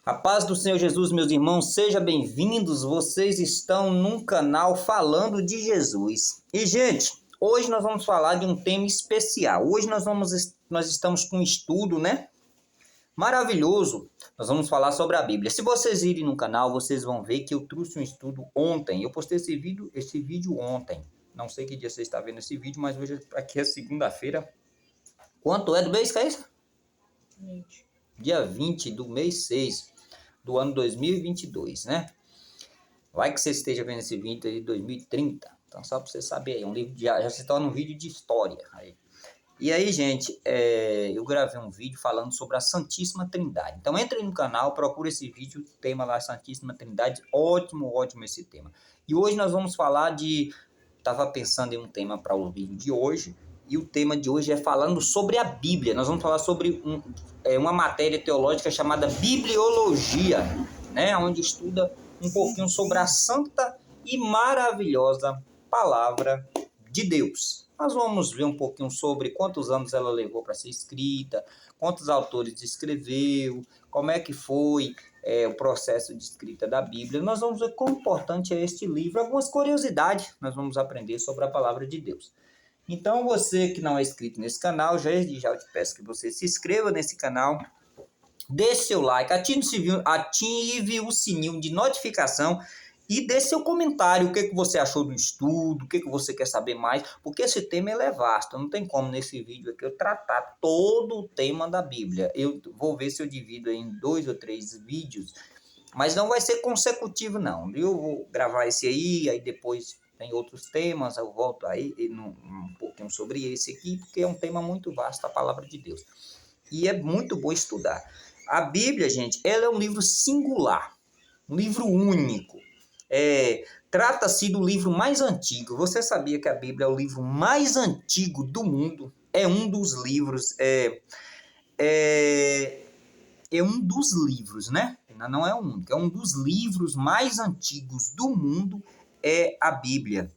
A paz do Senhor Jesus, meus irmãos, sejam bem-vindos. Vocês estão num canal falando de Jesus. E, gente, hoje nós vamos falar de um tema especial. Hoje nós estamos com um estudo, maravilhoso. Nós vamos falar sobre a Bíblia. Se vocês irem no canal, vocês vão ver que eu trouxe um estudo ontem. Eu postei esse vídeo ontem. Não sei que dia você está vendo esse vídeo, mas hoje aqui é segunda-feira. Quanto é do mês, que é isso? 20. Dia 20 do mês 6 do ano 2022, né? Vai que você esteja vendo esse vídeo aí de 2030. Então, só para você saber aí, um livro já se torna um vídeo de história. Aí. E aí, gente, eu gravei um vídeo falando sobre a Santíssima Trindade. Então, entre no canal, procura esse vídeo, tema lá, Santíssima Trindade. Ótimo esse tema. E hoje nós vamos falar de... Estava pensando em um tema para o vídeo de hoje. E o tema de hoje é falando sobre a Bíblia. Nós vamos falar sobre uma matéria teológica chamada Bibliologia, né? Onde estuda um pouquinho sobre a santa e maravilhosa Palavra de Deus. Nós vamos ver um pouquinho sobre quantos anos ela levou para ser escrita, quantos autores escreveu, como é que foi o processo de escrita da Bíblia. Nós vamos ver quão importante é este livro, algumas curiosidades nós vamos aprender sobre a Palavra de Deus. Então, você que não é inscrito nesse canal, já eu te peço que você se inscreva nesse canal, deixe seu like, ative o sininho de notificação e dê seu comentário, o que você achou do estudo, o que você quer saber mais, porque esse tema é vasto, não tem como nesse vídeo aqui eu tratar todo o tema da Bíblia. Eu vou ver se eu divido em 2 ou 3 vídeos, mas não vai ser consecutivo não. Eu vou gravar esse aí depois... Tem outros temas, eu volto aí um pouquinho sobre esse aqui, porque é um tema muito vasto, a Palavra de Deus. E é muito bom estudar. A Bíblia, gente, ela é um livro singular, um livro único. Trata-se do livro mais antigo. Você sabia que a Bíblia é o livro mais antigo do mundo? É um dos livros, um dos livros, né? Não é o único, é um dos livros mais antigos do mundo. É a Bíblia.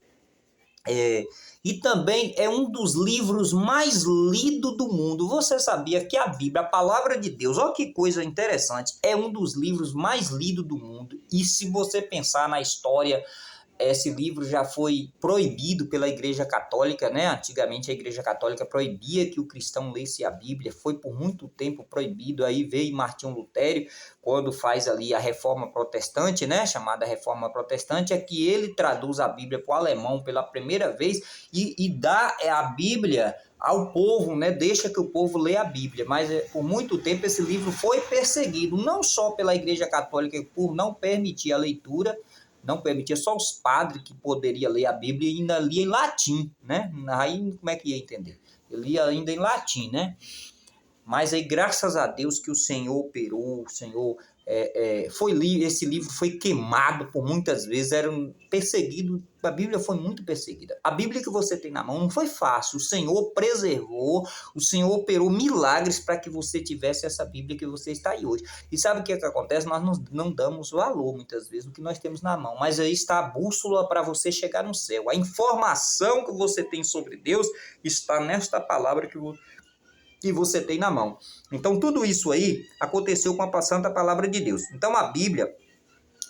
E também é um dos livros mais lidos do mundo. Você sabia que a Bíblia, a Palavra de Deus, olha que coisa interessante, é um dos livros mais lidos do mundo. E se você pensar na história, esse livro já foi proibido pela Igreja Católica, né? Antigamente a Igreja Católica proibia que o cristão lesse a Bíblia, foi por muito tempo proibido. Aí veio Martinho Lutero, quando faz ali a Reforma Protestante, né? Chamada Reforma Protestante, é que ele traduz a Bíblia para o alemão pela primeira vez e dá a Bíblia ao povo, né? Deixa que o povo lê a Bíblia. Mas por muito tempo esse livro foi perseguido, não só pela Igreja Católica por não permitir a leitura, não permitia só os padres que poderiam ler a Bíblia e ainda lia em latim, né? Aí como é que ia entender? Ele lia ainda em latim, né? Mas aí graças a Deus que o Senhor operou, o Senhor esse livro foi queimado por muitas vezes, era perseguido, a Bíblia foi muito perseguida. A Bíblia que você tem na mão não foi fácil, o Senhor preservou, o Senhor operou milagres para que você tivesse essa Bíblia que você está aí hoje. E sabe o que acontece? Nós não damos valor muitas vezes do que nós temos na mão, mas aí está a bússola para você chegar no céu. A informação que você tem sobre Deus está nesta palavra que você tem na mão. Então, tudo isso aí aconteceu com a Santa Palavra de Deus. Então, a Bíblia,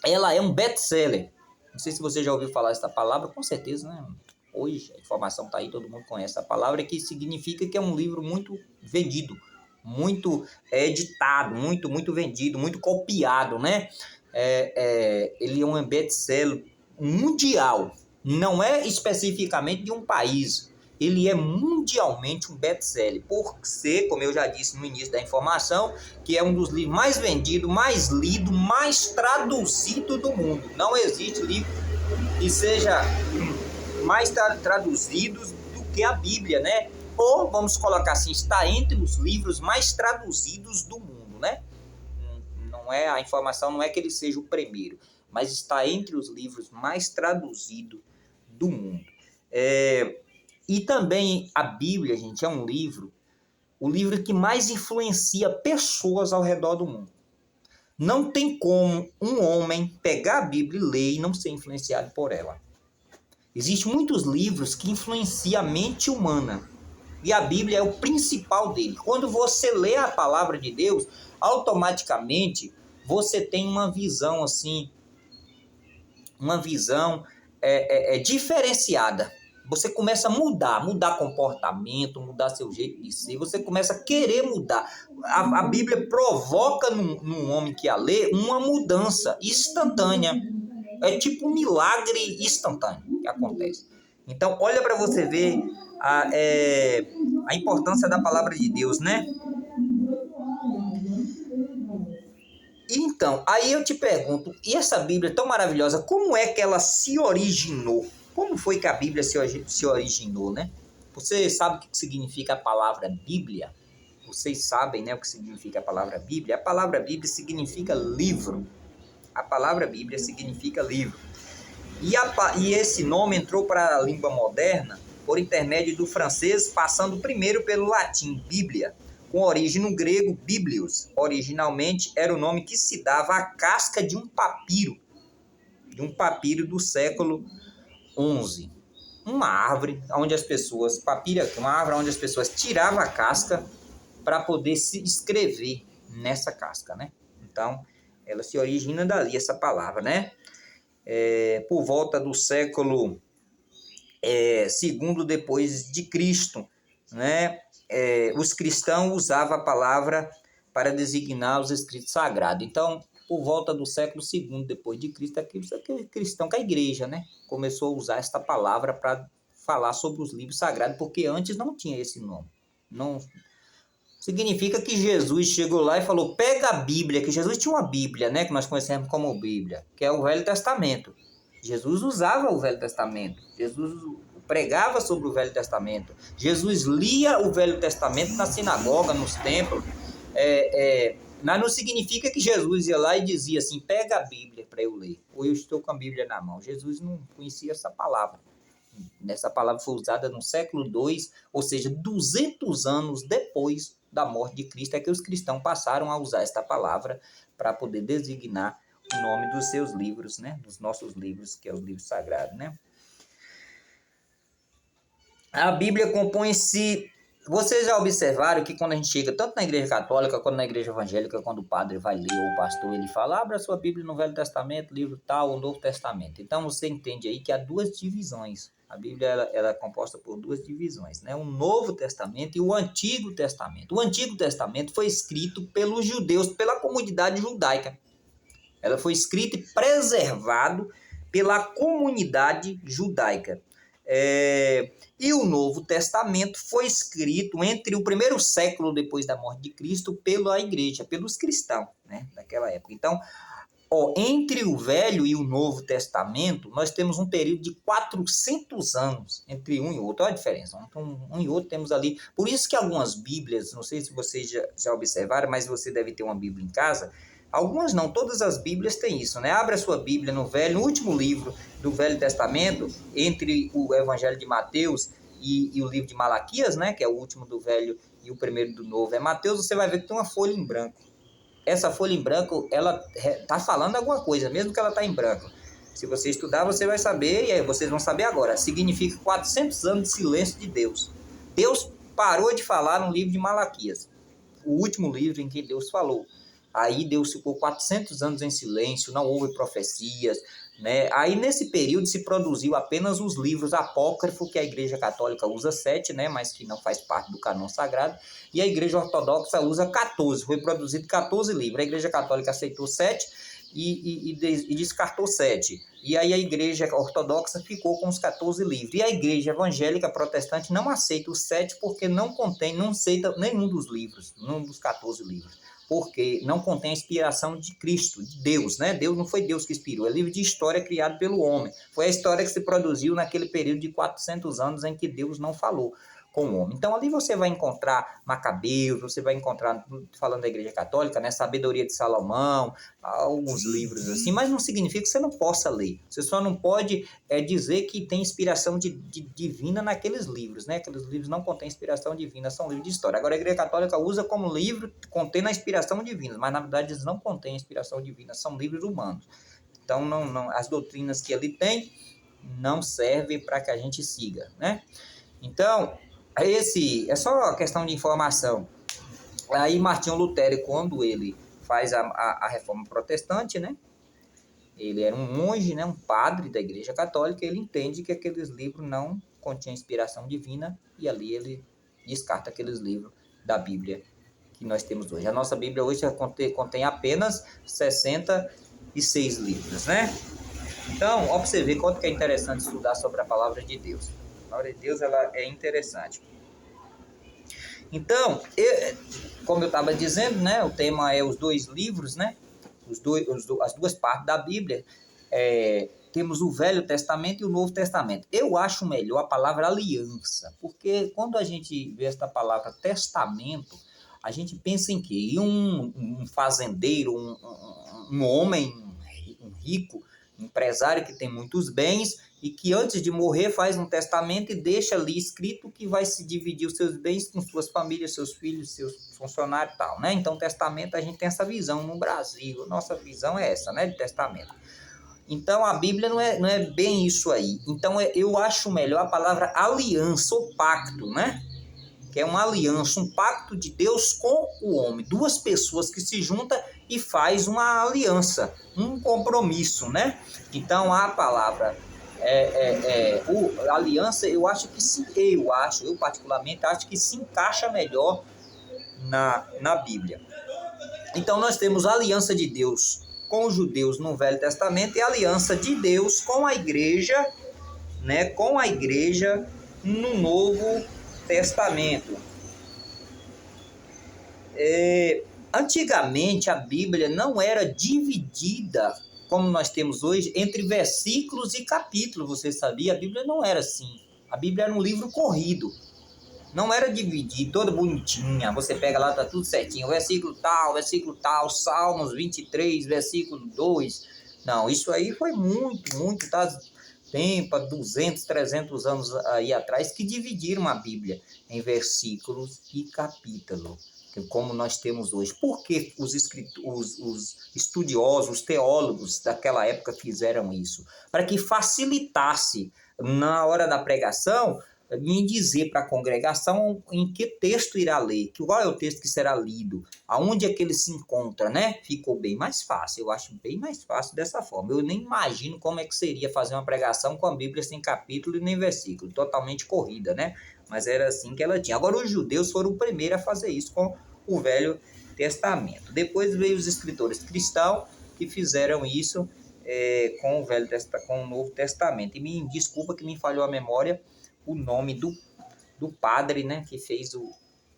ela é um best-seller. Não sei se você já ouviu falar essa palavra, com certeza, né? Hoje, a informação está aí, todo mundo conhece a palavra, que significa que é um livro muito vendido, muito editado, muito vendido, muito copiado, né? Ele é um best-seller mundial, não é especificamente de um país. Ele é mundialmente um best-seller, por ser, como eu já disse no início da informação, que é um dos livros mais vendidos, mais lido, mais traduzido do mundo. Não existe livro que seja mais traduzido do que a Bíblia, né? Ou, vamos colocar assim, está entre os livros mais traduzidos do mundo, né? A informação não é que ele seja o primeiro, mas está entre os livros mais traduzidos do mundo. E também a Bíblia, gente, é um livro, o livro que mais influencia pessoas ao redor do mundo. Não tem como um homem pegar a Bíblia e ler e não ser influenciado por ela. Existem muitos livros que influenciam a mente humana. E a Bíblia é o principal dele. Quando você lê a palavra de Deus, automaticamente você tem uma visão assim, uma visão diferenciada. Você começa a mudar comportamento, mudar seu jeito de ser, você começa a querer mudar. A Bíblia provoca num homem que a lê uma mudança instantânea. É tipo um milagre instantâneo que acontece. Então, olha para você ver a importância da palavra de Deus, né? Então, aí eu te pergunto, e essa Bíblia tão maravilhosa, como é que ela se originou? Como foi que a Bíblia se originou, né? Você sabe o que significa a palavra Bíblia? Vocês sabem, né, o que significa a palavra Bíblia? A palavra Bíblia significa livro. A palavra Bíblia significa livro. E esse nome entrou para a língua moderna por intermédio do francês, passando primeiro pelo latim, Bíblia, com origem no grego, Biblios. Originalmente era o nome que se dava à casca de um papiro do século XI. Uma árvore onde as pessoas, uma árvore onde as pessoas tiravam a casca para poder se escrever nessa casca, né? Então, ela se origina dali, essa palavra, né? Por volta do século segundo depois de Cristo, né? Os cristãos usavam a palavra para designar os escritos sagrados. Então, por volta do século II depois de Cristo, aquele cristão que a igreja, né, começou a usar esta palavra para falar sobre os livros sagrados, porque antes não tinha esse nome. Não significa que Jesus chegou lá e falou: pega a Bíblia, que Jesus tinha uma Bíblia, né, que nós conhecemos como Bíblia, que é o Velho Testamento. Jesus usava o Velho Testamento. Jesus pregava sobre o Velho Testamento. Jesus lia o Velho Testamento na sinagoga, nos templos. Mas não significa que Jesus ia lá e dizia assim: pega a Bíblia para eu ler, ou eu estou com a Bíblia na mão. Jesus não conhecia essa palavra. Essa palavra foi usada no século II, ou seja, 200 anos depois da morte de Cristo, é que os cristãos passaram a usar esta palavra para poder designar o nome dos seus livros, né? Dos nossos livros, que é os livros sagrados, né? A Bíblia compõe-se... Vocês já observaram que quando a gente chega, tanto na igreja católica, quanto na igreja evangélica, quando o padre vai ler, ou o pastor, ele fala: abra sua Bíblia no Velho Testamento, livro tal, ou Novo Testamento. Então você entende aí que há duas divisões. A Bíblia ela é composta por duas divisões, né? O Novo Testamento e o Antigo Testamento. O Antigo Testamento foi escrito pelos judeus, pela comunidade judaica. Ela foi escrita e preservado pela comunidade judaica. E o Novo Testamento foi escrito entre o primeiro século depois da morte de Cristo pela igreja, pelos cristãos, né, daquela época. Então, entre o Velho e o Novo Testamento, nós temos um período de 400 anos entre um e outro. Olha a diferença. Um e outro temos ali. Por isso que algumas Bíblias, não sei se vocês já observaram, mas você deve ter uma Bíblia em casa. Algumas não, todas as Bíblias têm isso, né? Abre a sua Bíblia no último livro do Velho Testamento, entre o Evangelho de Mateus e o livro de Malaquias, né? Que é o último do Velho e o primeiro do Novo. Mateus, você vai ver que tem uma folha em branco. Essa folha em branco, ela está falando alguma coisa, mesmo que ela está em branco. Se você estudar, você vai saber, e aí vocês vão saber agora. Significa 400 anos de silêncio de Deus. Deus parou de falar no livro de Malaquias, o último livro em que Deus falou. Aí Deus ficou 400 anos em silêncio, não houve profecias, né? Aí nesse período se produziu apenas os livros apócrifos, que a Igreja Católica usa 7, né? Mas que não faz parte do cânon sagrado, e a Igreja Ortodoxa usa 14, foi produzido 14 livros. A Igreja Católica aceitou 7 e descartou 7. E aí a Igreja Ortodoxa ficou com os 14 livros. E a Igreja Evangélica Protestante não aceita os 7 porque não aceita nenhum dos livros, nenhum dos 14 livros. Porque não contém a inspiração de Cristo, de Deus, né? Deus não foi Deus que inspirou, é livro de história criado pelo homem. Foi a história que se produziu naquele período de 400 anos em que Deus não falou com o homem. Então ali você vai encontrar Macabeus, você vai encontrar, falando da Igreja Católica, né, Sabedoria de Salomão, alguns livros assim, mas não significa que você não possa ler. Você só não pode dizer que tem inspiração divina naqueles livros, né? Aqueles livros não contêm inspiração divina, são livros de história. Agora a Igreja Católica usa como livro contendo a inspiração divina, mas na verdade eles não contêm inspiração divina, são livros humanos. Então as doutrinas que ali tem não servem para que a gente siga, né? Então, é só questão de informação. Aí Martinho Lutero, quando ele faz a reforma protestante, né? Ele era um monge, né? Um padre da Igreja Católica, ele entende que aqueles livros não continham inspiração divina e ali ele descarta aqueles livros da Bíblia que nós temos hoje. A nossa Bíblia hoje contém apenas 66 livros, né? Então, ó, para você ver quanto que é interessante estudar sobre a Palavra de Deus. A Palavra de Deus, ela é interessante. Então, como eu estava dizendo, né? O tema é os dois livros, né? As duas partes da Bíblia. Temos o Velho Testamento e o Novo Testamento. Eu acho melhor a palavra aliança, porque quando a gente vê esta palavra testamento, a gente pensa em quê? Em um fazendeiro, um homem, um rico, um empresário que tem muitos bens e que antes de morrer faz um testamento e deixa ali escrito que vai se dividir os seus bens com suas famílias, seus filhos, seus funcionários e tal, né? Então, testamento, a gente tem essa visão no Brasil. Nossa visão é essa, né, de testamento. Então, a Bíblia não é bem isso aí. Então, eu acho melhor a palavra aliança ou pacto, né? Que é uma aliança, um pacto de Deus com o homem. Duas pessoas que se juntam e faz uma aliança, um compromisso, né? Então, a palavra aliança, eu particularmente acho que se encaixa melhor na Bíblia. Então, nós temos a aliança de Deus com os judeus no Velho Testamento e a aliança de Deus com a igreja, né? Com a igreja no Novo Testamento. Antigamente a Bíblia não era dividida como nós temos hoje entre versículos e capítulos. Você sabia? A Bíblia não era assim. A Bíblia era um livro corrido. Não era dividido, toda bonitinha. Você pega lá, tá tudo certinho. Versículo tal, Salmos 23, versículo 2. Não, isso aí foi muito, tá? Tempo, 200, 300 anos aí atrás, que dividiram a Bíblia em versículos e capítulos, como nós temos hoje. Por que os estudiosos, os teólogos daquela época fizeram isso? Para que facilitasse, na hora da pregação, em dizer para a congregação em que texto irá ler, qual é o texto que será lido, aonde é que ele se encontra, né? Ficou bem mais fácil, eu acho bem mais fácil dessa forma. Eu nem imagino como é que seria fazer uma pregação com a Bíblia sem capítulo e nem versículo, totalmente corrida, né? Mas era assim que ela tinha. Agora, os judeus foram o primeiro a fazer isso com o Velho Testamento. Depois veio os escritores cristãos que fizeram isso com o Novo Testamento. E me desculpa que me falhou a memória o nome do padre, né, que fez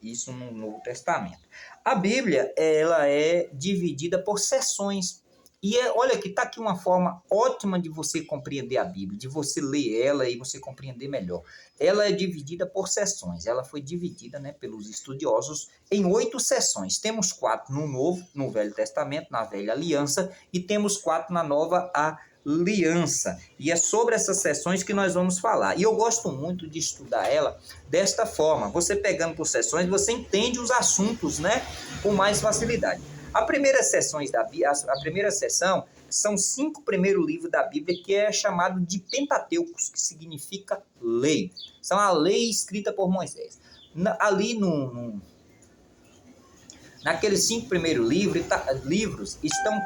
isso no Novo Testamento. A Bíblia, ela é dividida por seções. E olha que está aqui uma forma ótima de você compreender a Bíblia, de você ler ela e você compreender melhor. Ela é dividida por seções. Ela foi dividida, né, pelos estudiosos em 8 seções. Temos 4 no Velho Testamento, na Velha Aliança, e temos 4 na Nova Aliança. E é sobre essas seções que nós vamos falar. E eu gosto muito de estudar ela desta forma. Você pegando por seções, você entende os assuntos, né, com mais facilidade. A primeira seção são 5 primeiros livros da Bíblia, que é chamado de Pentateucos, que significa lei. São a lei escrita por Moisés. Ali naqueles 5 primeiros livros estão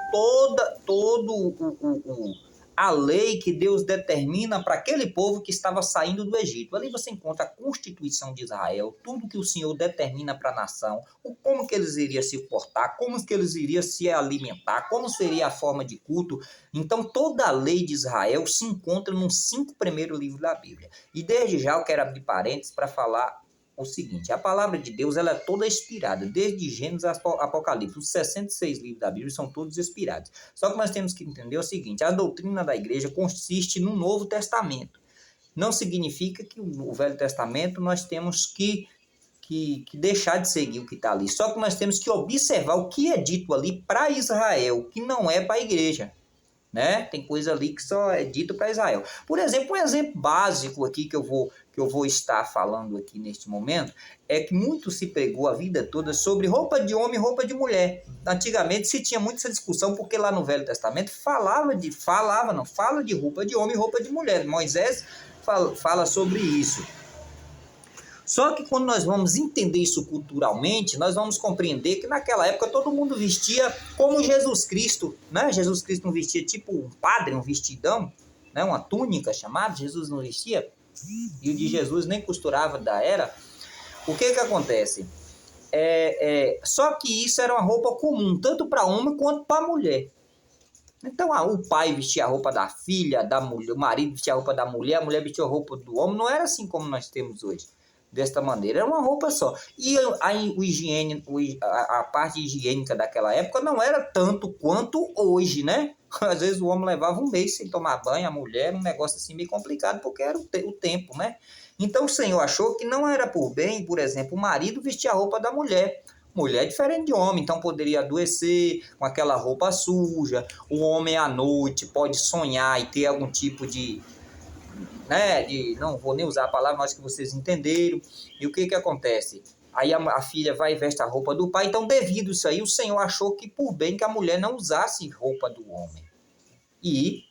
a lei que Deus determina para aquele povo que estava saindo do Egito. Ali você encontra a Constituição de Israel, tudo que o Senhor determina para a nação, como que eles iriam se portar, como que eles iriam se alimentar, como seria a forma de culto. Então, toda a lei de Israel se encontra nos 5 primeiros livros da Bíblia. E desde já eu quero abrir parênteses para falar o seguinte: a palavra de Deus, ela é toda inspirada, desde Gênesis a Apocalipse. Os 66 livros da Bíblia são todos inspirados. Só que nós temos que entender o seguinte: a doutrina da igreja consiste no Novo Testamento. Não significa que o Velho Testamento nós temos que deixar de seguir o que está ali. Só que nós temos que observar o que é dito ali para Israel, que não é para a igreja. Né? Tem coisa ali que só é dito para Israel. Por exemplo, um exemplo básico aqui que eu vou estar falando aqui neste momento é que muito se pregou a vida toda sobre roupa de homem e roupa de mulher. Antigamente se tinha muito essa discussão, porque lá no Velho Testamento fala de roupa de homem e roupa de mulher. Moisés fala sobre isso. Só que quando nós vamos entender isso culturalmente, nós vamos compreender que naquela época todo mundo vestia como Jesus Cristo, né? Jesus Cristo não vestia tipo um padre, um vestidão, né? Uma túnica chamada, Jesus não vestia, e o de Jesus nem costurava da era. O que acontece? Só que isso era uma roupa comum, tanto para homem quanto para mulher. Então, o pai vestia a roupa da filha, da mulher, o marido vestia a roupa da mulher, a mulher vestia a roupa do homem. Não era assim como nós temos hoje, desta maneira. Era uma roupa só. E a parte higiênica daquela época não era tanto quanto hoje, né? Às vezes o homem levava um mês sem tomar banho, a mulher, um negócio assim meio complicado, porque era o tempo, né? Então o Senhor achou que não era por bem, por exemplo, o marido vestir a roupa da mulher. Mulher é diferente de homem, então poderia adoecer com aquela roupa suja. O homem à noite pode sonhar e ter algum tipo de, né, não vou nem usar a palavra, mas que vocês entenderam. E o que acontece? Aí a filha vai e veste a roupa do pai. Então, devido a isso aí, o Senhor achou que por bem que a mulher não usasse roupa do homem. E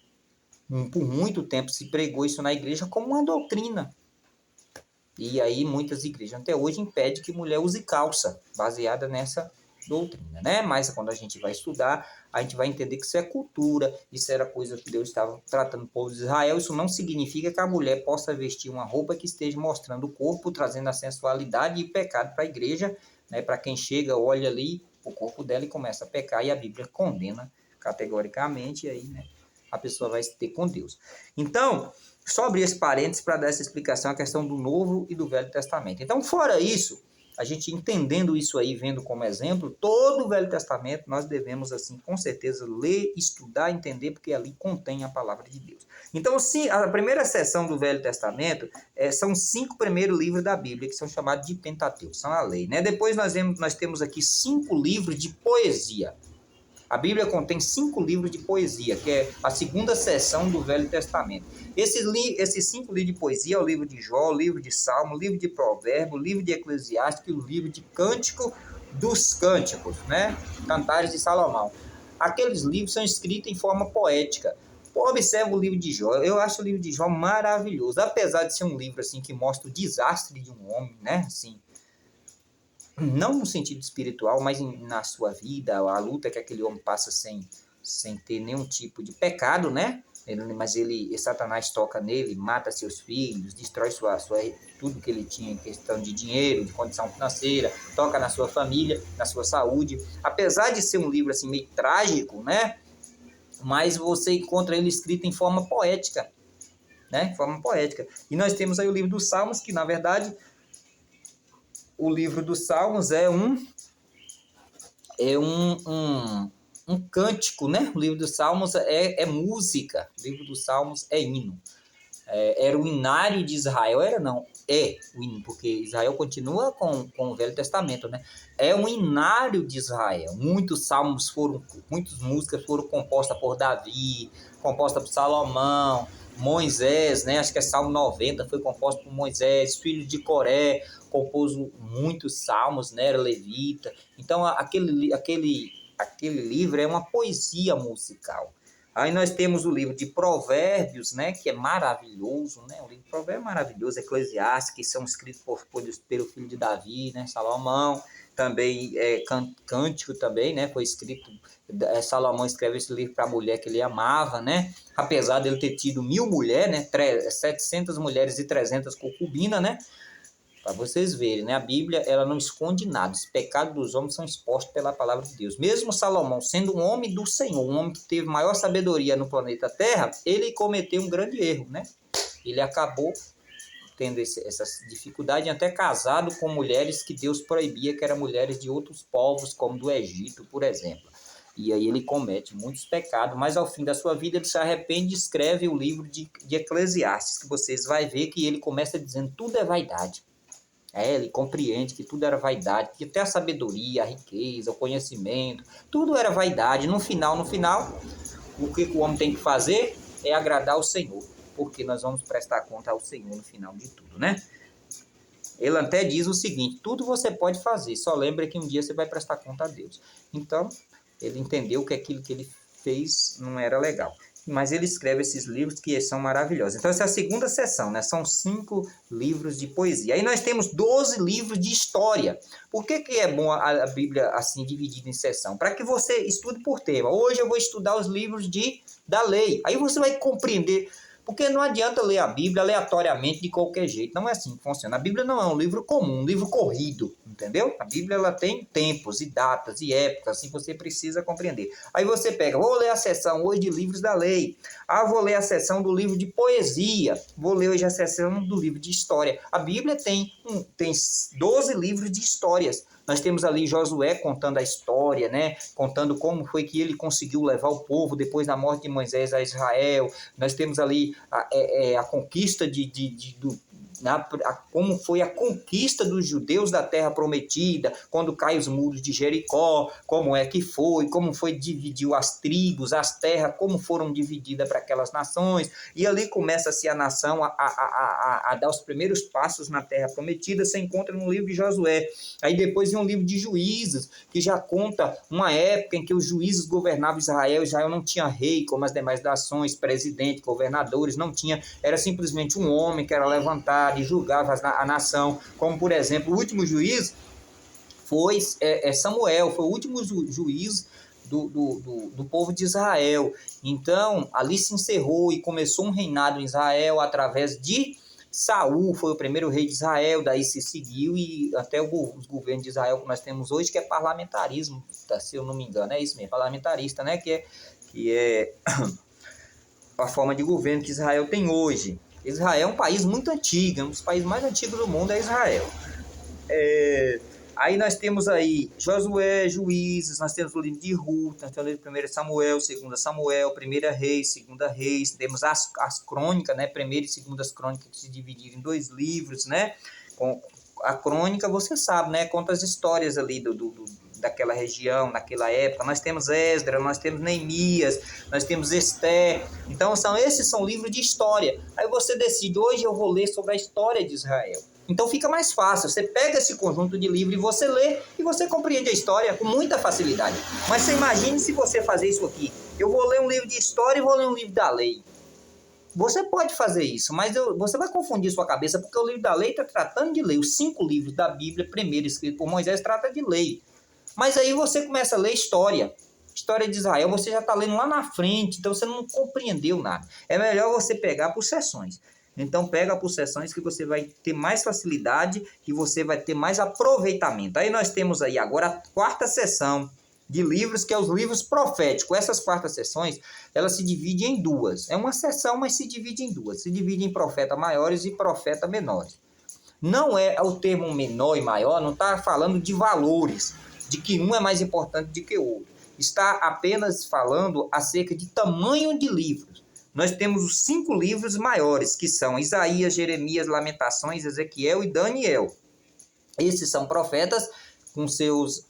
por muito tempo se pregou isso na igreja como uma doutrina. E aí muitas igrejas até hoje impedem que mulher use calça, baseada nessa doutrina, né? Mas quando a gente vai estudar, a gente vai entender que isso é cultura, isso era coisa que Deus estava tratando o povo de Israel. Isso não significa que a mulher possa vestir uma roupa que esteja mostrando o corpo, trazendo a sensualidade e pecado para a igreja, né? Para quem chega, olha ali o corpo dela e começa a pecar, e a Bíblia condena categoricamente, e aí, né, a pessoa vai se ter com Deus. Então, só abrir esse parênteses para dar essa explicação, a questão do Novo e do Velho Testamento. Então, fora isso, a gente entendendo isso aí, vendo como exemplo, todo o Velho Testamento nós devemos, assim, com certeza, ler, estudar, entender, porque ali contém a palavra de Deus. Então, sim, a primeira seção do Velho Testamento são 5 primeiros livros da Bíblia, que são chamados de Pentateuco, são a lei, né? Depois nós temos aqui 5 livros de poesia. A Bíblia contém 5 livros de poesia, que é a segunda seção do Velho Testamento. Esses 5 livros de poesia é o livro de Jó, o livro de Salmo, o livro de Provérbio, o livro de Eclesiástico e o livro de Cântico dos Cânticos, né? Cantares de Salomão. Aqueles livros são escritos em forma poética. Observe o livro de Jó. Eu acho o livro de Jó maravilhoso. Apesar de ser um livro assim que mostra o desastre de um homem, né? Assim, não no sentido espiritual, mas na sua vida, a luta que aquele homem passa sem ter nenhum tipo de pecado, né? Mas Satanás toca nele, mata seus filhos, destrói tudo que ele tinha em questão de dinheiro, de condição financeira, toca na sua família, na sua saúde. Apesar de ser um livro assim meio trágico, né? Mas você encontra ele escrito em forma poética, né? Forma poética. E nós temos aí o livro dos Salmos, que na verdade o livro dos Salmos é um cântico, né? O livro dos Salmos é música, o livro dos Salmos é hino. Era o hinário de Israel, é o hino, porque Israel continua com o Velho Testamento, né? É um hinário de Israel. Muitas músicas foram compostas por Davi, compostas por Salomão, Moisés, né? Acho que é Salmo 90, foi composto por Moisés, filho de Coré, compôs muitos salmos, né? Era levita. Então, aquele livro é uma poesia musical. Aí nós temos o livro de Provérbios, né, que é maravilhoso, né? O livro de Provérbios é maravilhoso, Eclesiastes, que são escritos pelo filho de Davi, né, Salomão. Também Cântico também, né, foi escrito, Salomão escreveu esse livro para a mulher que ele amava, né? Apesar dele ter tido 1000 mulheres, né, 700 mulheres e 300 concubinas, né? Para vocês verem, né? A Bíblia ela não esconde nada. Os pecados dos homens são expostos pela palavra de Deus. Mesmo Salomão, sendo um homem do Senhor, um homem que teve maior sabedoria no planeta Terra, ele cometeu um grande erro, né? Ele acabou tendo essa dificuldade, até casado com mulheres que Deus proibia, que eram mulheres de outros povos, como do Egito, por exemplo. E aí ele comete muitos pecados, mas ao fim da sua vida ele se arrepende e escreve o livro de Eclesiastes, que vocês vão ver que ele começa dizendo tudo é vaidade. Ele compreende que tudo era vaidade, que até a sabedoria, a riqueza, o conhecimento, tudo era vaidade. No final, o que o homem tem que fazer é agradar ao Senhor, porque nós vamos prestar conta ao Senhor no final de tudo, né? Ele até diz o seguinte: tudo você pode fazer, só lembra que um dia você vai prestar conta a Deus. Então, ele entendeu que aquilo que ele fez não era legal. mas ele escreve esses livros que são maravilhosos. Então essa é a segunda seção, né? São 5 livros de poesia. Aí nós temos 12 livros de história. Por que é bom a Bíblia assim dividida em seção? Para que você estude por tema. Hoje eu vou estudar os livros da lei. Aí você vai compreender. Porque não adianta ler a Bíblia aleatoriamente de qualquer jeito. Não é assim que funciona. A Bíblia não é um livro comum, um livro corrido, entendeu? A Bíblia ela tem tempos e datas e épocas, assim você precisa compreender. Aí você pega, vou ler a seção hoje de livros da lei. Ah, vou ler a seção do livro de poesia. Vou ler hoje a seção do livro de história. A Bíblia tem 12 livros de histórias. Nós temos ali Josué contando a história, né? Contando como foi que ele conseguiu levar o povo depois da morte de Moisés a Israel. Nós temos ali a conquista como foi a conquista dos judeus da terra prometida, quando caem os muros de Jericó, como é que foi, como foi dividiu as tribos, as terras, como foram divididas para aquelas nações, e ali começa-se a nação a dar os primeiros passos na terra prometida. Você encontra no livro de Josué. Aí depois vem um livro de Juízes, que já conta uma época em que os juízes governavam Israel. Israel não tinha rei, como as demais nações, presidente, governadores, não tinha, era simplesmente um homem que era levantado e julgava a nação, como por exemplo, o último juiz foi Samuel, foi o último juiz do povo de Israel. Então, ali se encerrou e começou um reinado em Israel através de Saul, foi o primeiro rei de Israel, daí se seguiu e até os governos de Israel que nós temos hoje, que é parlamentarismo, se eu não me engano, é isso mesmo, parlamentarista, né, que é a forma de governo que Israel tem hoje. Israel é um país muito antigo, um dos países mais antigos do mundo é Israel. Aí nós temos aí Josué, Juízes, nós temos o livro de Ruth, nós temos o livro de 1 Samuel, 2 Samuel, 1 Reis, 2 Reis, temos as crônicas, né, 1 e 2 crônicas que se dividiram em 2 livros, né, com a crônica, você sabe, né, conta as histórias ali daquela região, naquela época. Nós temos Esdras, nós temos Neemias, nós temos Esther. Então, esses são livros de história. Aí você decide, hoje eu vou ler sobre a história de Israel. Então fica mais fácil, você pega esse conjunto de livros e você lê e você compreende a história com muita facilidade. Mas você imagine se você fazer isso aqui. Eu vou ler um livro de história e vou ler um livro da lei. Você pode fazer isso, mas você vai confundir sua cabeça, porque o livro da lei está tratando de lei. Os 5 livros da Bíblia, primeiro escrito por Moisés, trata de lei. Mas aí você começa a ler história de Israel, você já está lendo lá na frente, então você não compreendeu nada. É melhor você pegar por seções. Então pega por seções que você vai ter mais facilidade e você vai ter mais aproveitamento. Aí nós temos aí agora a 4ª seção de livros, que é os livros proféticos. Essas 4 seções, elas se dividem em 2. É uma seção, mas se divide em 2. Se divide em profetas maiores e profetas menores. Não é o termo menor e maior, não está falando de valores, de que um é mais importante do que o outro. Está apenas falando acerca de tamanho de livros. Nós temos os 5 livros maiores, que são Isaías, Jeremias, Lamentações, Ezequiel e Daniel. Esses são profetas com seus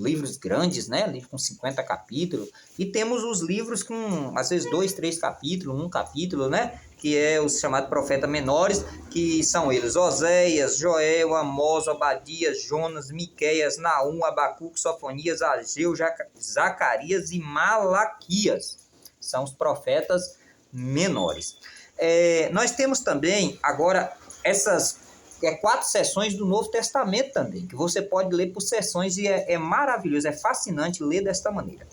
livros grandes, né? Livros com 50 capítulos. E temos os livros com, às vezes, 2, 3 capítulos, 1 capítulo, né? Que é os chamados profetas menores, que são eles: Oséias, Joel, Amós, Obadias, Jonas, Miqueias, Naum, Abacuque, Sofonias, Ageu, Zacarias e Malaquias. São os profetas menores. Nós temos também, agora, essas 4 seções do Novo Testamento também, que você pode ler por seções e é maravilhoso, é fascinante ler desta maneira.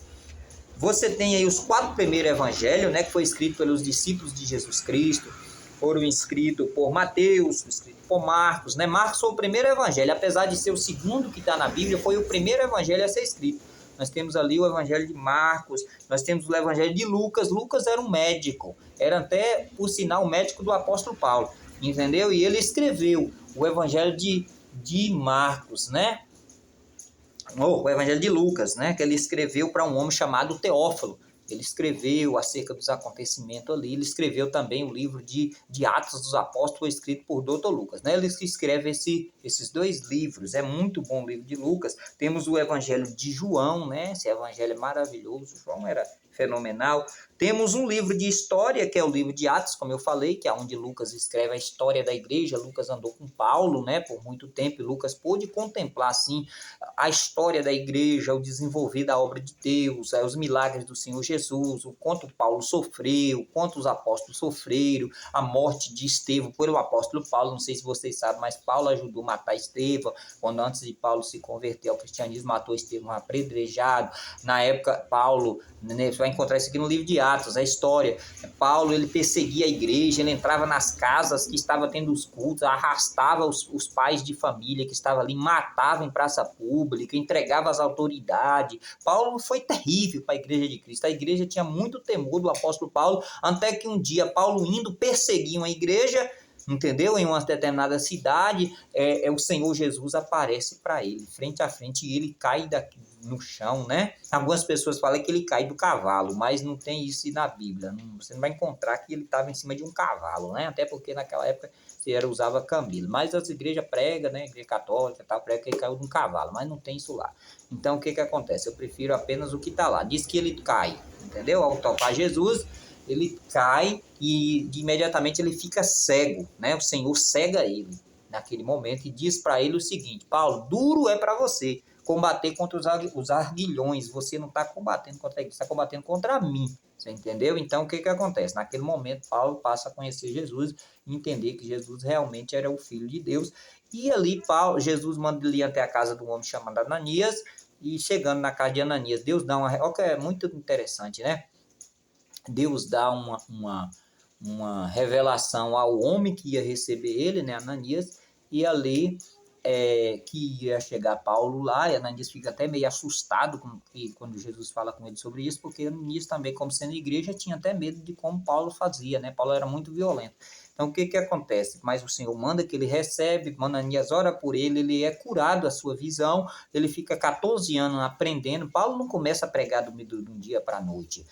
Você tem aí os 4 primeiros evangelhos, né, que foi escrito pelos discípulos de Jesus Cristo, foram escritos por Mateus, escrito por Marcos, né? Marcos foi o primeiro evangelho, apesar de ser o segundo que está na Bíblia, foi o primeiro evangelho a ser escrito. Nós temos ali o evangelho de Marcos, nós temos o evangelho de Lucas. Lucas era um médico, era até, por sinal, o médico do apóstolo Paulo, entendeu? E ele escreveu o evangelho de Marcos, né? O evangelho de Lucas, né? Que ele escreveu para um homem chamado Teófilo. Ele escreveu acerca dos acontecimentos ali. Ele escreveu também o livro de Atos dos Apóstolos, escrito por Dr. Lucas, né? Ele escreve esses 2 livros. É muito bom o livro de Lucas. Temos o evangelho de João, né? Esse evangelho é maravilhoso. João era fenomenal. Temos um livro de história, que é o livro de Atos, como eu falei, que é onde Lucas escreve a história da igreja. Lucas andou com Paulo, né, por muito tempo, e Lucas pôde contemplar, assim, a história da igreja, o desenvolver da obra de Deus, os milagres do Senhor Jesus. Jesus, o quanto Paulo sofreu, o quanto os apóstolos sofreram, a morte de Estevão pelo apóstolo Paulo. Não sei se vocês sabem, mas Paulo ajudou a matar Estevão, quando antes de Paulo se converter ao cristianismo, matou Estevão apedrejado. Na época, Paulo, né, você vai encontrar isso aqui no livro de Atos, a história. Paulo, ele perseguia a igreja, ele entrava nas casas que estavam tendo os cultos, arrastava os pais de família que estavam ali, matava em praça pública, entregava às autoridades. Paulo foi terrível para a igreja de Cristo. A igreja tinha muito temor do apóstolo Paulo, até que um dia Paulo indo perseguir uma igreja, entendeu? Em uma determinada cidade, o Senhor Jesus aparece para ele, frente a frente, e ele cai no chão, né? Algumas pessoas falam que ele cai do cavalo, mas não tem isso na Bíblia. Você não vai encontrar que ele estava em cima de um cavalo, né? Até porque naquela época usava camelo. Mas as igrejas pregam, né? Igreja católica, tal, prega que ele caiu de um cavalo, mas não tem isso lá. Então o que acontece? Eu prefiro apenas o que está lá. Diz que ele cai, entendeu? Ao topar Jesus, ele cai e imediatamente ele fica cego, né? O Senhor cega ele naquele momento e diz para ele o seguinte: Paulo, duro é para você combater contra os arguilhões. Você não está combatendo contra ele, você está combatendo contra mim. Você entendeu? Então o que acontece? Naquele momento Paulo passa a conhecer Jesus e entender que Jesus realmente era o Filho de Deus. E ali Jesus manda ele ir até a casa de um homem chamado Ananias, e chegando na casa de Ananias, Deus dá uma... Olha que é muito interessante, né? Deus dá uma revelação ao homem que ia receber ele, né, Ananias, e ali que ia chegar Paulo lá, e Ananias fica até meio assustado quando Jesus fala com ele sobre isso, porque Ananias também, como sendo igreja, tinha até medo de como Paulo fazia, né? Paulo era muito violento. Então, o que acontece? Mas o Senhor manda que ele recebe, Ananias ora por ele é curado a sua visão, ele fica 14 anos aprendendo. Paulo não começa a pregar de um dia para a noite.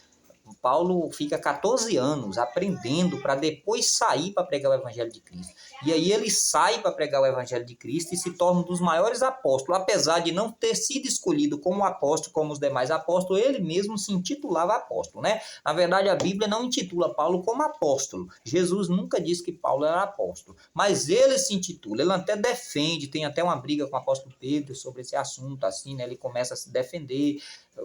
Paulo fica 14 anos aprendendo para depois sair para pregar o Evangelho de Cristo. E aí ele sai para pregar o Evangelho de Cristo e se torna um dos maiores apóstolos. Apesar de não ter sido escolhido como apóstolo, como os demais apóstolos, ele mesmo se intitulava apóstolo, né? Na verdade, a Bíblia não intitula Paulo como apóstolo. Jesus nunca disse que Paulo era apóstolo, mas ele se intitula, ele até defende, tem até uma briga com o apóstolo Pedro sobre esse assunto, assim, né? Ele começa a se defender,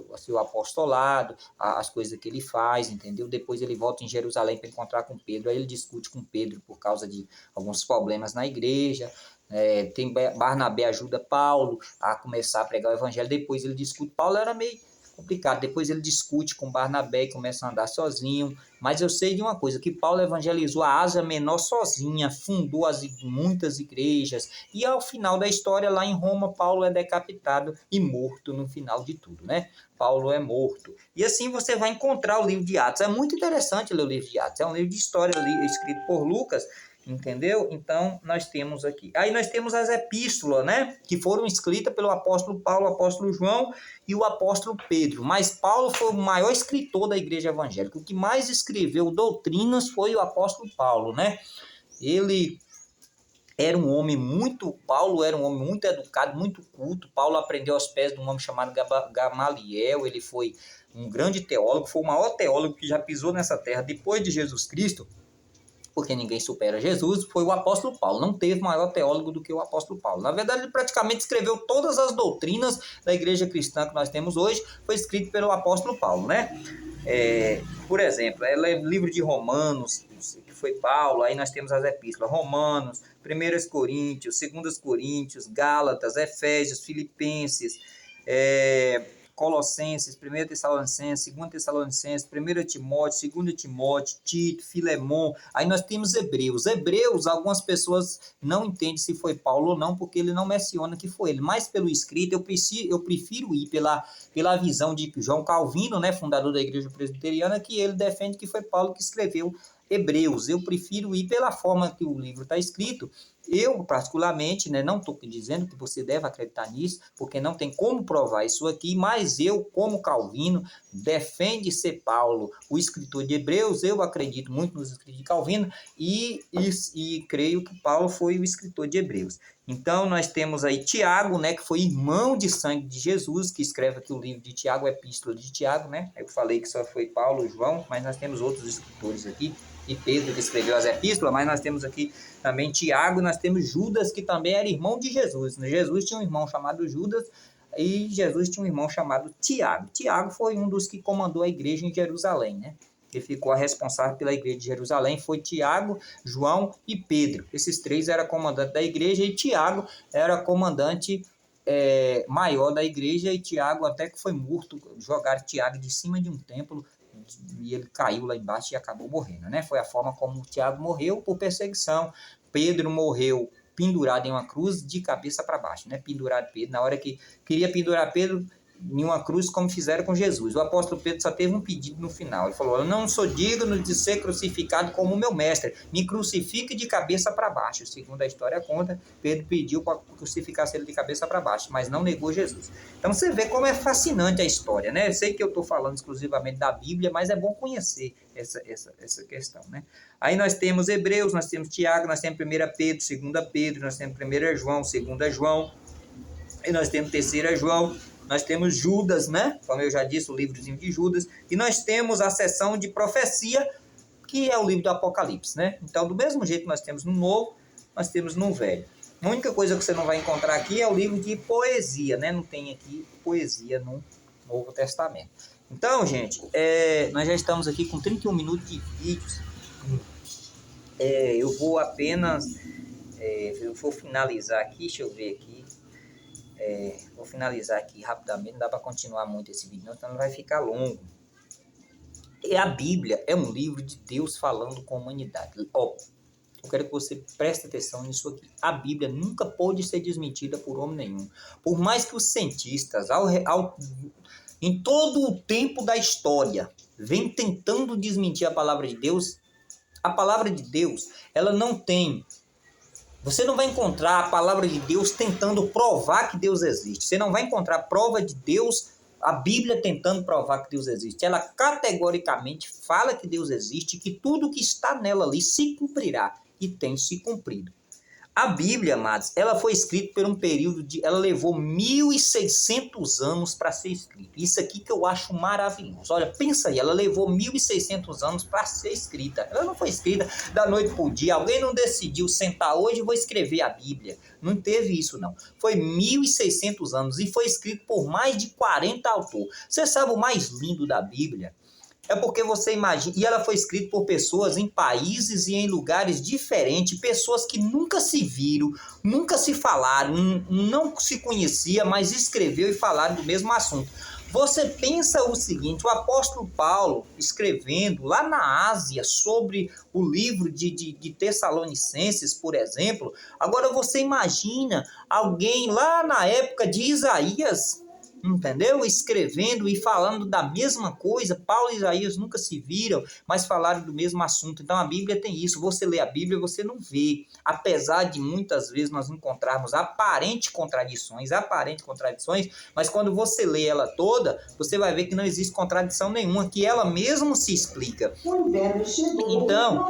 o seu apostolado, as coisas que ele faz, entendeu? Depois ele volta em Jerusalém para encontrar com Pedro, aí ele discute com Pedro por causa de alguns problemas na igreja. Tem Barnabé ajuda Paulo a começar a pregar o evangelho, depois ele discute. Paulo era meio complicado, depois ele discute com Barnabé e começa a andar sozinho. Mas eu sei de uma coisa, que Paulo evangelizou a Ásia Menor sozinha, fundou muitas igrejas, e ao final da história, lá em Roma, Paulo é decapitado e morto no final de tudo, né? Paulo é morto. E assim você vai encontrar o livro de Atos. É muito interessante ler o livro de Atos. É um livro de história escrito por Lucas, entendeu? Então, nós temos aqui. Aí nós temos as epístolas, né? Que foram escritas pelo apóstolo Paulo, o apóstolo João e o apóstolo Pedro. Mas Paulo foi o maior escritor da igreja evangélica. O que mais escreveu doutrinas foi o apóstolo Paulo, né? Ele era um homem Paulo era um homem muito educado, muito culto. Paulo aprendeu aos pés de um homem chamado Gamaliel. Ele foi um grande teólogo, foi o maior teólogo que já pisou nessa terra depois de Jesus Cristo, porque ninguém supera Jesus, foi o apóstolo Paulo. Não teve maior teólogo do que o apóstolo Paulo. Na verdade, ele praticamente escreveu todas as doutrinas da igreja cristã que nós temos hoje, foi escrito pelo apóstolo Paulo, né? Por exemplo, livro de Romanos, que foi Paulo, aí nós temos as epístolas, Romanos, 1 Coríntios, 2 Coríntios, Gálatas, Efésios, Filipenses, Colossenses, 1 Tessalonicenses, 2 Tessalonicenses, 1 Timóteo, 2 Timóteo, Tito, Filemon. Aí nós temos Hebreus. Hebreus, algumas pessoas não entendem se foi Paulo ou não, porque ele não menciona que foi ele. Mas pelo escrito, eu prefiro ir pela visão de João Calvino, né, fundador da igreja presbiteriana, que ele defende que foi Paulo que escreveu Hebreus. Eu prefiro ir pela forma que o livro está escrito. Eu, particularmente, né, não estou dizendo que você deve acreditar nisso, porque não tem como provar isso aqui, mas eu, como Calvino, defende ser Paulo o escritor de Hebreus. Eu acredito muito nos escritos de Calvino e creio que Paulo foi o escritor de Hebreus. Então, nós temos aí Tiago, né, que foi irmão de sangue de Jesus, que escreve aqui o livro de Tiago, a epístola de Tiago, né? Eu falei que só foi Paulo, João, mas nós temos outros escritores aqui, e Pedro, que escreveu as epístolas, mas nós temos aqui também Tiago, nós temos Judas, que também era irmão de Jesus. Jesus tinha um irmão chamado Judas, E Jesus tinha um irmão chamado Tiago. Tiago foi um dos que comandou a igreja em Jerusalém, né? Ele ficou responsável pela igreja de Jerusalém, foi Tiago, João e Pedro. Esses três eram comandantes da igreja e Tiago era comandante maior da igreja, e Tiago até que foi morto, jogaram Tiago de cima de um templo e ele caiu lá embaixo e acabou morrendo, né? Foi a forma como Tiago morreu, por perseguição. Pedro morreu pendurado em uma cruz de cabeça para baixo, né? Pendurado Pedro, na hora que queria pendurar Pedro em uma cruz, como fizeram com Jesus. O apóstolo Pedro só teve um pedido no final. Ele falou: eu não sou digno de ser crucificado como meu mestre, me crucifique de cabeça para baixo. Segundo a história conta, Pedro pediu para crucificar ele de cabeça para baixo, mas não negou Jesus. Então você vê como é fascinante a história, né? Eu sei que eu estou falando exclusivamente da Bíblia, mas é bom conhecer essa questão, né? Aí nós temos Hebreus, nós temos Tiago, nós temos 1 Pedro, 2 Pedro, nós temos 1 João, 2 João, e nós temos 3 João, nós temos Judas, né? Como eu já disse, o livrozinho de Judas, e nós temos a seção de profecia, que é o livro do Apocalipse, né? Então, do mesmo jeito que nós temos no Novo, nós temos no Velho. A única coisa que você não vai encontrar aqui é o livro de poesia, né? Não tem aqui poesia no Novo Testamento. Então, gente, nós já estamos aqui com 31 minutos de vídeos. Eu vou apenas... eu vou finalizar aqui, deixa eu ver aqui. Vou finalizar aqui rapidamente, não dá para continuar muito esse vídeo, não, então não vai ficar longo. E a Bíblia é um livro de Deus falando com a humanidade. Eu quero que você preste atenção nisso aqui. A Bíblia nunca pode ser desmentida por homem nenhum. Por mais que os cientistas, em todo o tempo da história, vem tentando desmentir a palavra de Deus ela não tem... Você não vai encontrar a palavra de Deus tentando provar que Deus existe. Você não vai encontrar prova de Deus, a Bíblia tentando provar que Deus existe. Ela categoricamente fala que Deus existe, que tudo que está nela ali se cumprirá e tem se cumprido. A Bíblia, amados, ela foi escrita por um período ela levou 1.600 anos para ser escrita. Isso aqui que eu acho maravilhoso. Olha, pensa aí, ela levou 1.600 anos para ser escrita. Ela não foi escrita da noite para o dia. Alguém não decidiu sentar hoje e vou escrever a Bíblia. Não teve isso, não. Foi 1.600 anos e foi escrito por mais de 40 autores. Você sabe o mais lindo da Bíblia? É porque você imagina, e ela foi escrita por pessoas em países e em lugares diferentes, pessoas que nunca se viram, nunca se falaram, não se conhecia, mas escreveu e falaram do mesmo assunto. Você pensa o seguinte, o apóstolo Paulo escrevendo lá na Ásia sobre o livro de Tessalonicenses, por exemplo, agora você imagina alguém lá na época de Isaías, entendeu? Escrevendo e falando da mesma coisa. Paulo e Isaías nunca se viram, mas falaram do mesmo assunto. Então a Bíblia tem isso. Você lê a Bíblia, você não vê. Apesar de muitas vezes nós encontrarmos aparentes contradições, mas quando você lê ela toda, você vai ver que não existe contradição nenhuma, que ela mesmo se explica. Então,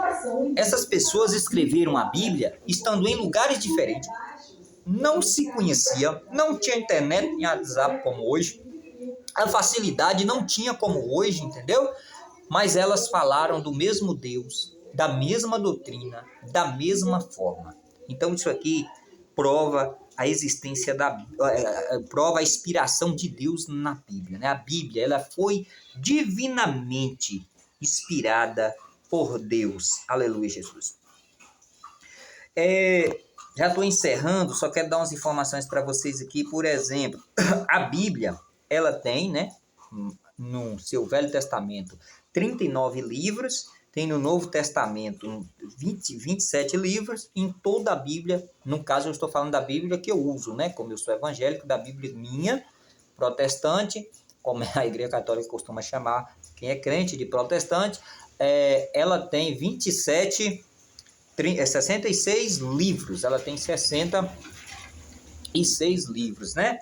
essas pessoas escreveram a Bíblia estando em lugares diferentes, não se conhecia, não tinha internet em WhatsApp como hoje, a facilidade não tinha como hoje, entendeu? Mas elas falaram do mesmo Deus, da mesma doutrina, da mesma forma. Então isso aqui prova a existência prova a inspiração de Deus na Bíblia, né? A Bíblia, ela foi divinamente inspirada por Deus. Aleluia, Jesus. Já estou encerrando, só quero dar umas informações para vocês aqui. Por exemplo, a Bíblia, ela tem, né, no seu Velho Testamento, 39 livros, tem no Novo Testamento 27 livros, em toda a Bíblia, no caso eu estou falando da Bíblia que eu uso, né, como eu sou evangélico, da Bíblia minha, protestante, como a Igreja Católica costuma chamar quem é crente de protestante, ela tem 66 livros, ela tem 66 livros, né?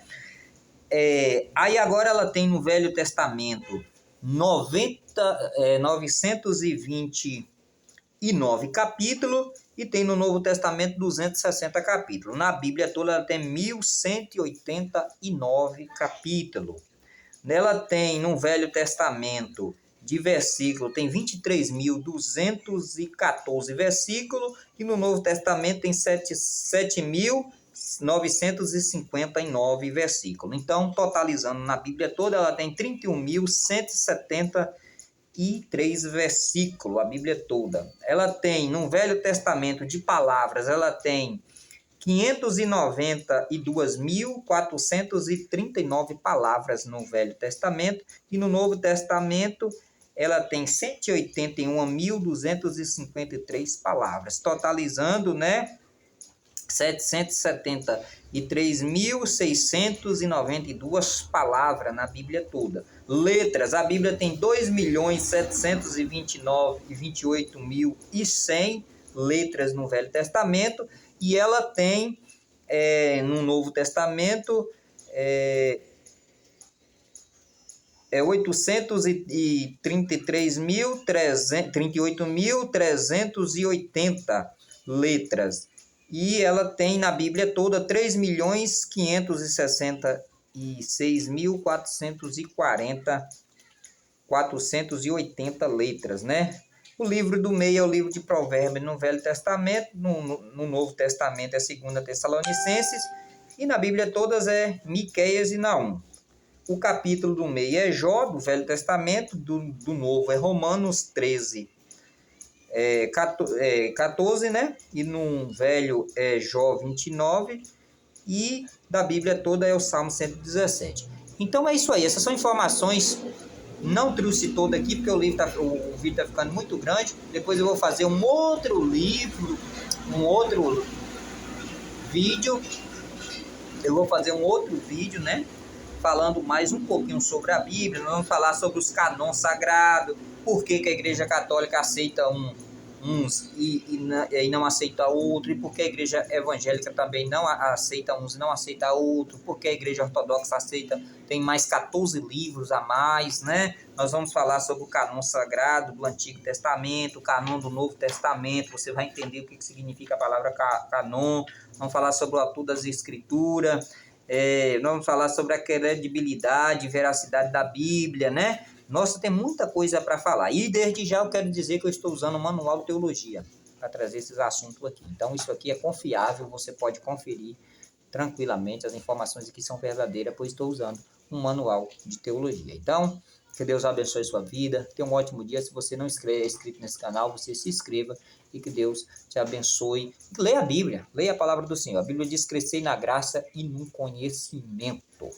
Aí agora ela tem no Velho Testamento 929 capítulos e tem no Novo Testamento 260 capítulos. Na Bíblia toda ela tem 1189 capítulos. Nela tem no Velho Testamento de versículo, tem 23.214 versículos, e no Novo Testamento tem 7.700 959 versículos. Então, totalizando na Bíblia toda, ela tem 31.173 versículos, a Bíblia toda. Ela tem, no Velho Testamento de palavras, ela tem 592.439 palavras no Velho Testamento, e no Novo Testamento ela tem 181.253 palavras, totalizando, né, 773.692 palavras na Bíblia toda. Letras, a Bíblia tem 2.728.100 letras no Velho Testamento, e ela tem, no Novo Testamento, 838.380 letras. E ela tem na Bíblia toda 3.566.480 letras, né? O livro do meio é o livro de Provérbios no Velho Testamento, no Novo Testamento é 2 Tessalonicenses, e na Bíblia todas é Miqueias e Naum. O capítulo do meio é Jó, do Velho Testamento, do Novo é Romanos 13, 14, né? E no Velho é Jó 29, e da Bíblia toda é o Salmo 117. Então é isso aí, essas são informações. Não trouxe todo aqui, porque o vídeo está ficando muito grande. Depois eu vou fazer um outro livro, um outro vídeo. Eu vou fazer um outro vídeo, né? Falando mais um pouquinho sobre a Bíblia. Nós vamos falar sobre os canons sagrados, por que a Igreja Católica aceita uns e não aceita outro, e por que a Igreja Evangélica também não aceita uns e não aceita outro, porque a Igreja Ortodoxa aceita, tem mais 14 livros a mais, né? Nós vamos falar sobre o canon sagrado do Antigo Testamento, o canon do Novo Testamento, você vai entender o que significa a palavra canon. Vamos falar sobre o autor das Escrituras, vamos falar sobre a credibilidade e veracidade da Bíblia, né? Nossa, tem muita coisa para falar. E desde já eu quero dizer que eu estou usando o Manual de Teologia para trazer esses assuntos aqui. Então isso aqui é confiável, você pode conferir tranquilamente, as informações aqui são verdadeiras, pois estou usando um Manual de Teologia. Então, que Deus abençoe sua vida, tenha um ótimo dia. Se você não é inscrito nesse canal, você se inscreva, e que Deus te abençoe. Leia a Bíblia, leia a palavra do Senhor. A Bíblia diz: crescei na graça e no conhecimento.